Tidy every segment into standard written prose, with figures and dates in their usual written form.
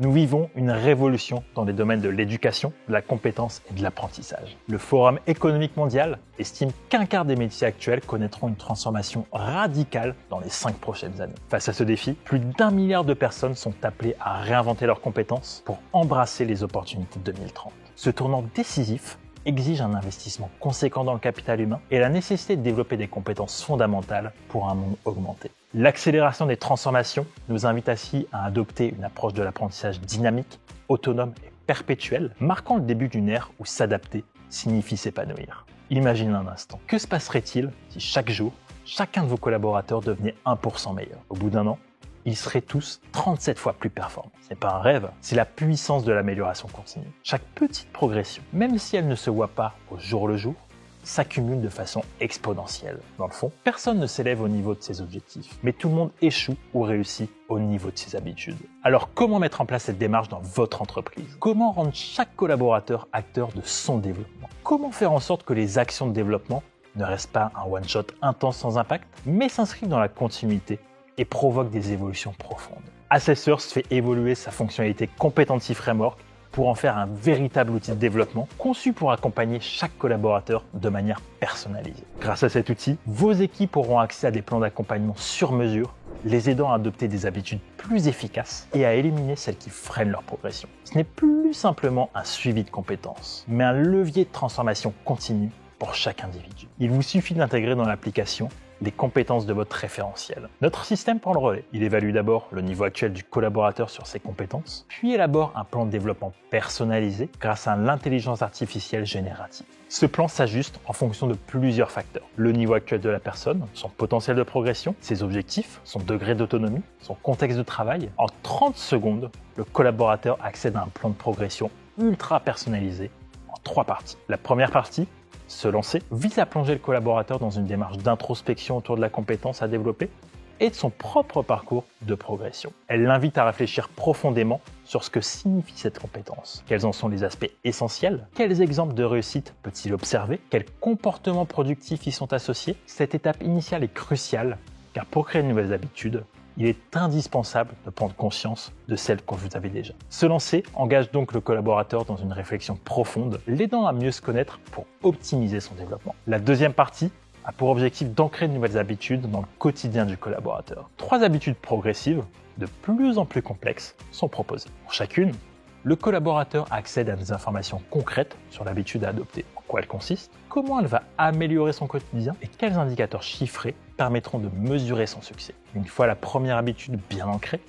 Nous vivons une révolution dans les domaines de l'éducation, de la compétence et de l'apprentissage. Le Forum économique mondial estime qu'un quart des métiers actuels connaîtront une transformation radicale dans les 5 prochaines années. Face à ce défi, plus d'1 milliard de personnes sont appelées à réinventer leurs compétences pour embrasser les opportunités de 2030. Ce tournant décisif exige un investissement conséquent dans le capital humain et la nécessité de développer des compétences fondamentales pour un monde augmenté. L'accélération des transformations nous invite ainsi à adopter une approche de l'apprentissage dynamique, autonome et perpétuelle, marquant le début d'une ère où s'adapter signifie s'épanouir. Imaginez un instant, que se passerait-il si chaque jour, chacun de vos collaborateurs devenait 1% meilleur? Au bout d'un an, ils seraient tous 37 fois plus performants. Ce n'est pas un rêve, c'est la puissance de l'amélioration continue. Chaque petite progression, même si elle ne se voit pas au jour le jour, s'accumule de façon exponentielle. Dans le fond, personne ne s'élève au niveau de ses objectifs, mais tout le monde échoue ou réussit au niveau de ses habitudes. Alors comment mettre en place cette démarche dans votre entreprise? Comment rendre chaque collaborateur acteur de son développement? Comment faire en sorte que les actions de développement ne restent pas un one-shot intense sans impact, mais s'inscrivent dans la continuité et provoquent des évolutions profondes? Assessors fait évoluer sa fonctionnalité Competency Framework pour en faire un véritable outil de développement conçu pour accompagner chaque collaborateur de manière personnalisée. Grâce à cet outil, vos équipes auront accès à des plans d'accompagnement sur mesure, les aidant à adopter des habitudes plus efficaces et à éliminer celles qui freinent leur progression. Ce n'est plus simplement un suivi de compétences, mais un levier de transformation continue pour chaque individu. Il vous suffit d'intégrer dans l'application les compétences de votre référentiel. Notre système prend le relais. Il évalue d'abord le niveau actuel du collaborateur sur ses compétences, puis élabore un plan de développement personnalisé grâce à l'intelligence artificielle générative. Ce plan s'ajuste en fonction de plusieurs facteurs. Le niveau actuel de la personne, son potentiel de progression, ses objectifs, son degré d'autonomie, son contexte de travail. En 30 secondes, le collaborateur accède à un plan de progression ultra personnalisé en 3 parties. La première partie, se lancer, vise à plonger le collaborateur dans une démarche d'introspection autour de la compétence à développer et de son propre parcours de progression. Elle l'invite à réfléchir profondément sur ce que signifie cette compétence. Quels en sont les aspects essentiels? Quels exemples de réussite peut-il observer? Quels comportements productifs y sont associés? Cette étape initiale est cruciale car pour créer de nouvelles habitudes, il est indispensable de prendre conscience de celles que vous avez déjà. Se lancer engage donc le collaborateur dans une réflexion profonde, l'aidant à mieux se connaître pour optimiser son développement. La deuxième partie a pour objectif d'ancrer de nouvelles habitudes dans le quotidien du collaborateur. 3 habitudes progressives, de plus en plus complexes, sont proposées. Pour chacune, le collaborateur accède à des informations concrètes sur l'habitude à adopter. En quoi elle consiste, comment elle va améliorer son quotidien et quels indicateurs chiffrés permettront de mesurer son succès. Une fois la première habitude bien ancrée,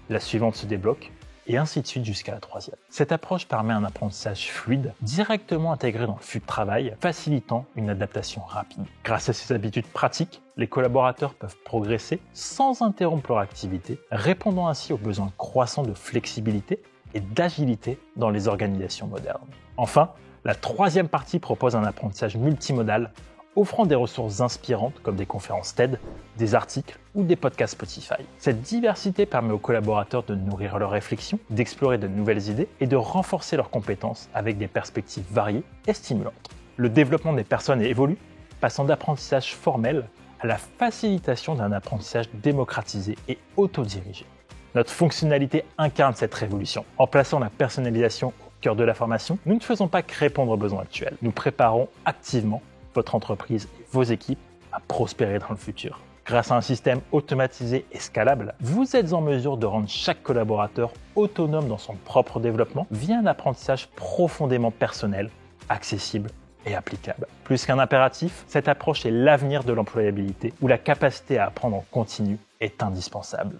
la suivante se débloque et ainsi de suite jusqu'à la 3e. Cette approche permet un apprentissage fluide, directement intégré dans le flux de travail, facilitant une adaptation rapide. Grâce à ces habitudes pratiques, les collaborateurs peuvent progresser sans interrompre leur activité, répondant ainsi aux besoins croissants de flexibilité et d'agilité dans les organisations modernes. Enfin, la 3e partie propose un apprentissage multimodal, offrant des ressources inspirantes comme des conférences TED, des articles ou des podcasts Spotify. Cette diversité permet aux collaborateurs de nourrir leurs réflexions, d'explorer de nouvelles idées et de renforcer leurs compétences avec des perspectives variées et stimulantes. Le développement des personnes évolue, passant d'apprentissage formel à la facilitation d'un apprentissage démocratisé et autodirigé. Notre fonctionnalité incarne cette révolution. En plaçant la personnalisation au cœur de la formation, nous ne faisons pas que répondre aux besoins actuels. Nous préparons activement votre entreprise et vos équipes à prospérer dans le futur. Grâce à un système automatisé et scalable, vous êtes en mesure de rendre chaque collaborateur autonome dans son propre développement via un apprentissage profondément personnel, accessible et applicable. Plus qu'un impératif, cette approche est l'avenir de l'employabilité où la capacité à apprendre en continu est indispensable.